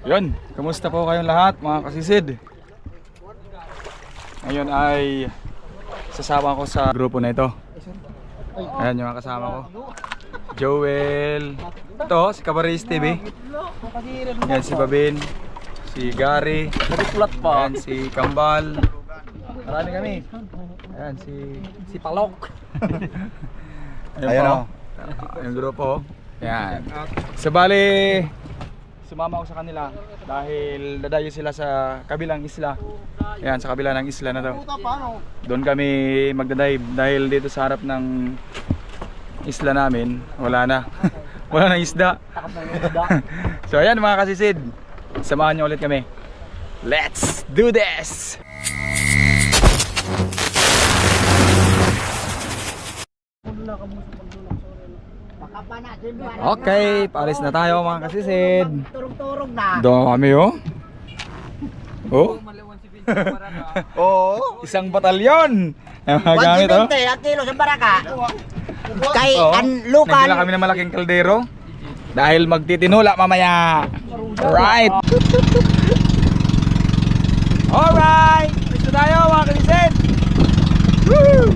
Yun, kamusta po kayong lahat mga kasisid? Ngayon ay sasama ko sa grupo na ito. Ayan yung mga kasama ko. Joel, ito si Cabaris TV. Ayan si Babin, si Gary, ayan si Kambal. Marami kami. Ayan si Palok. Ayan po, yung grupo. Ayan. So bali, sumama ako sa kanila dahil dadayo sila sa kabilang isla. Ayan, sa kabila ng isla na to. Doon kami magdadive dahil dito sa harap ng isla namin wala na. Wala na isda. So ayan mga kasisid, samahan nyo ulit kami. Let's do this! Okay, paalis na tayo mga kasisid. Turog-turog na. Dami oh. Oh. Oo. Isang batalyon. Ang mga gamit oh. 170 ang kilo sa baraka. Kay Oo. Anlukan. Nagdala kami ng malaking kaldero dahil magtitinula mamaya. Right. Alright. Gusto tayo mga kasisid. Woo!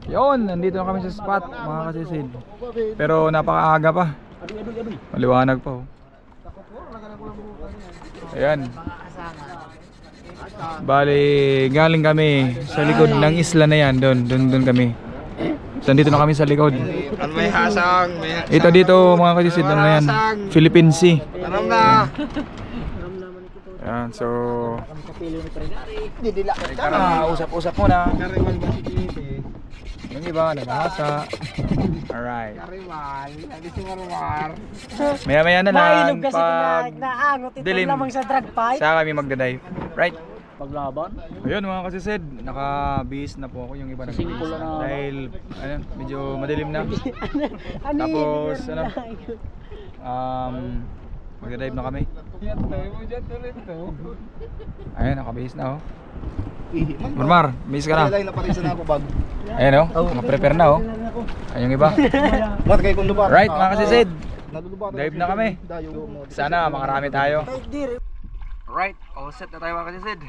Yun, nandito na kami sa spot mga kasisid. Pero napakaaga pa. Maliwanag pa oh. Ayan. Bali, galing kami sa likod ng isla na yan. Doon kami. So, nandito na kami sa likod. May hasang, Ito dito mga kasisid, ano na yan? Philippine Sea. Alam na. Ayan, so Didila. usap-usap muna. Karimal ba si Titi? Yung iba, nagahasa. Alright. Karimal, hindi si Marmar. Maya-maya na lang Mainom kasi pag naangot ito dilim. lamang sa drug fight. sa kami magdadive. Right? Paglaban? Ayun mga kasisid, naka-bihis na po ako, yung iba nag-bihis na. Dahil ano, medyo madilim na. Tapos ano, magdadive na kami. Ayun, naka-bihis na oh. Marmar, bihis ka na. Kailan na pati sa nako bag. Ayun oh, naka-prepare na oh. Ayun yung iba. Mat kay kung lubar. Right mga kasisid, Nalulubar. dive na kami. Sana makarami tayo. Right, all set na tayo mga kasisid.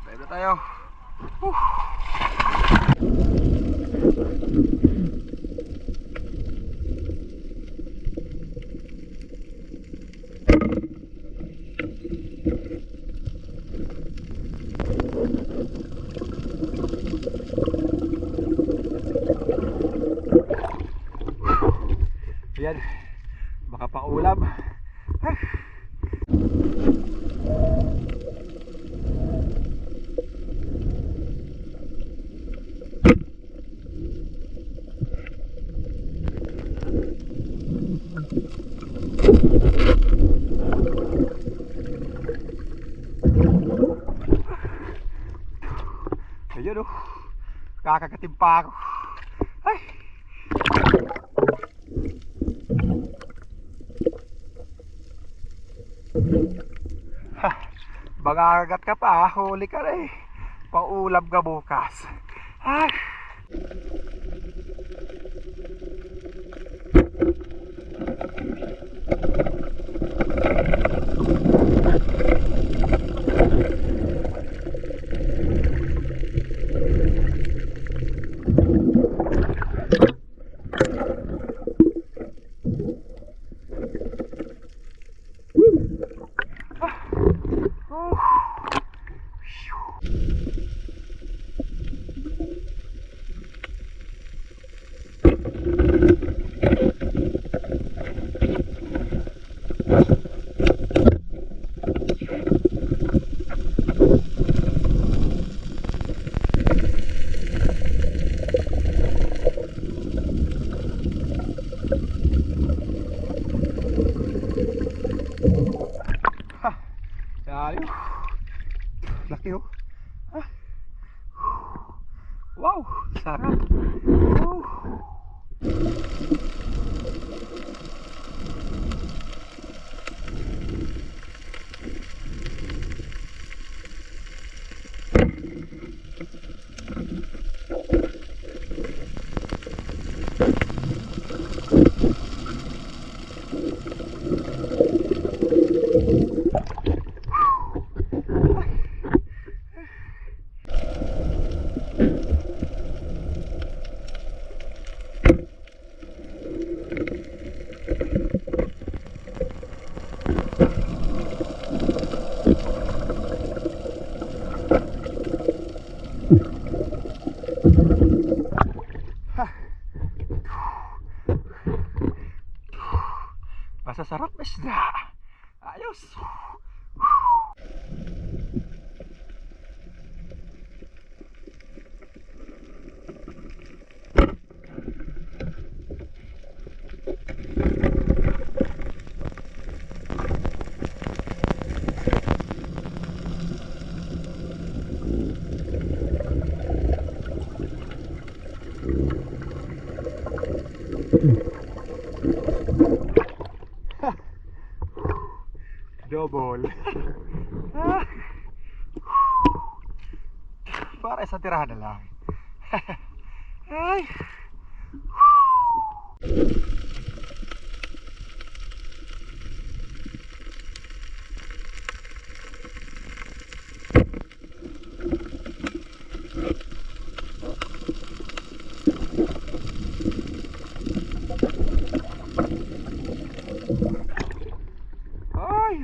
Dive na tayo. Ayan, baka paulab. Ayun oh, kakakatimpa ako. Ay. Ha, bagagat ka pa, huli ka na eh. Paulab ka bukas. Ah. Laki oh. Ah. Wow, sarap. Woo. Basta sarap isda. Ayos. Double. Para sa tirahan na lang. Ay. Ay.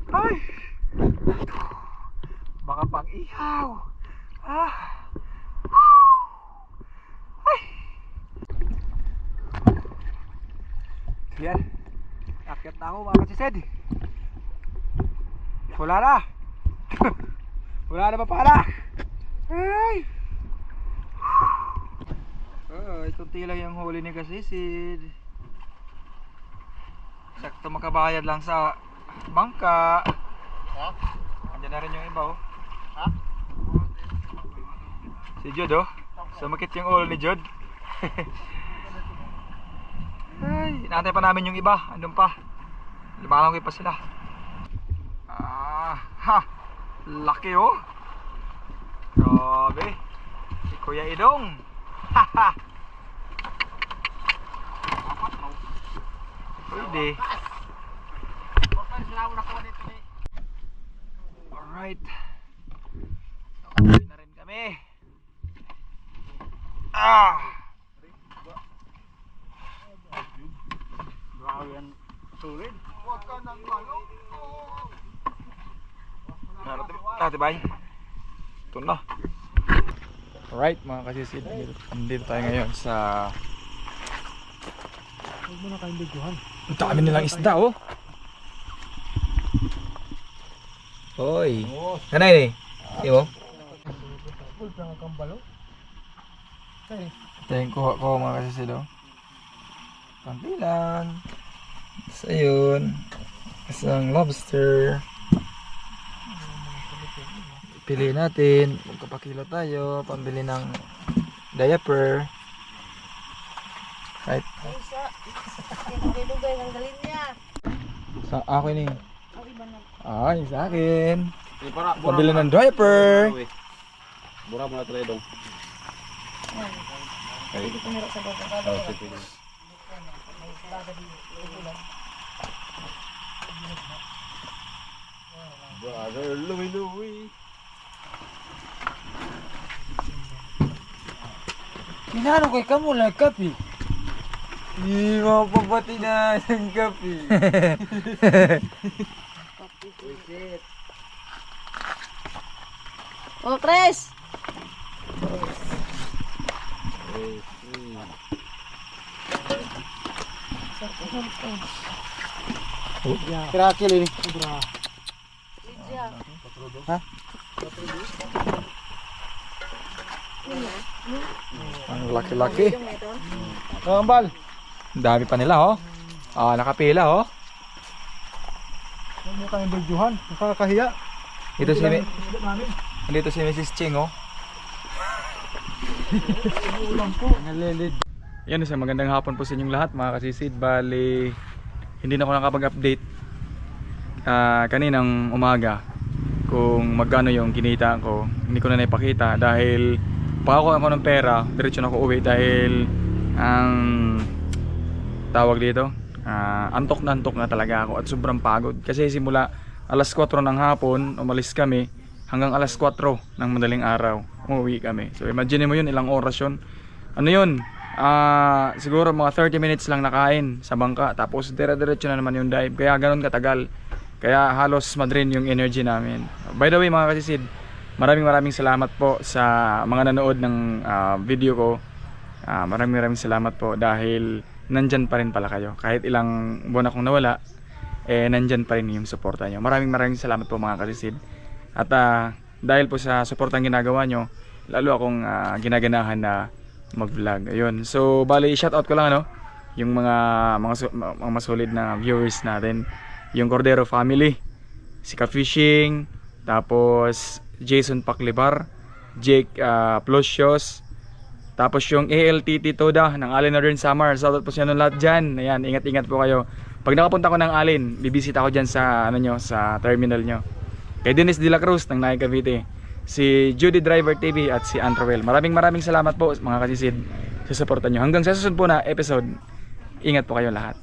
Ay. Baka pang ihaw. Ah. Ay. Yan. Akyat na ako mga kasised. Wala na. Wala na pa para. Ay. Ay, kunti lang yung huli ni kasisid. Sakto makabayad lang sa bangka. Ha? Andiyan na rin yung iba oh. Ha? Si Jod oh. Sumakit yung ulo ni Jod. Ay, inaantay pa namin yung iba. Andun pa. Lumalangoy pa sila. Ah, ha. Laki oh. Grabe. Si Kuya Idong. Haha. Pwede. Alright. Nakauwi na rin kami. Ah! Grabe yan. Sulit. Huwag ka nang malungkot. Natin ba? Ito na. Alright mga kasisid. Nandito tayo ngayon sa... Huwag mo na kayong biguhan. Ang dami nilang isda oh. Hoy. Kanay ni? Iyo. Full pang kambalo. Kaya Ito yung kuha ko mga kasisid oh. Pampilan. So yun. Isang lobster. Pili natin. Magkapakilo tayo. Pambili ng diaper. Right. kinagay ng galin niya. Sa ako ni. Ang iba na. Ah, yung sa akin. Para, Pabili ng diaper. Bura mo na tayo dong. Hindi ko meron sa baba. Brother Louie Louie. Kinano kay kamo lang kapi. Hindi mapapati na ng kapi. Oh, Chris! Kirakil ini. Ha? Ang laki-laki. Kambal. Ang dami pa nila oh. Ah, nakapila oh. Ano tayong berjuhan? Nakakahiya. Ito si Dito si Mrs. Ching oh. Ulam po. Nalilid. Yan isa magandang hapon po sa inyong lahat mga kasisid. Bali, hindi na ako nakapag-update kaninang umaga kung magkano yung kinita ko. Hindi ko na naipakita dahil pakakuha ako ng pera, diretso na ako uwi dahil ang tawag dito, antok na talaga ako at sobrang pagod. Kasi simula alas 4 ng hapon, umalis kami hanggang alas 4 ng madaling araw, umuwi kami. So imagine mo yun, ilang oras yun. Ano yun? Siguro mga 30 minutes lang nakain sa bangka, tapos dire-diretso na naman yung dive, kaya ganun katagal, kaya halos madrin yung energy namin. By the way mga kasisid, maraming salamat po sa mga nanood ng video ko. Maraming salamat po dahil nandyan pa rin pala kayo, kahit ilang buwan akong nawala, nandyan pa rin yung suporta nyo. Maraming salamat po mga kasisid. At dahil po sa suportang ginagawa nyo, lalo akong ginaganahan na mag-vlog. Ayun. So, bali shoutout ko lang yung mga masolid na viewers natin. Yung Cordero family, si Ka-Fishing, tapos Jason Paclibar, Jake Plosios, tapos yung ALTT Toda ng Allen Northern Samar. Shoutout po sa inyo lahat dyan. Ayan, ingat po kayo. Pag nakapunta ko ng Allen, bibisita ko dyan sa sa terminal nyo. Kay Dennis De La Cruz ng Naik Cavite, si Judy Driver TV at si Antroel. Maraming salamat po mga kasisid sa suporta nyo. Hanggang sa susunod po na episode, ingat po kayo lahat.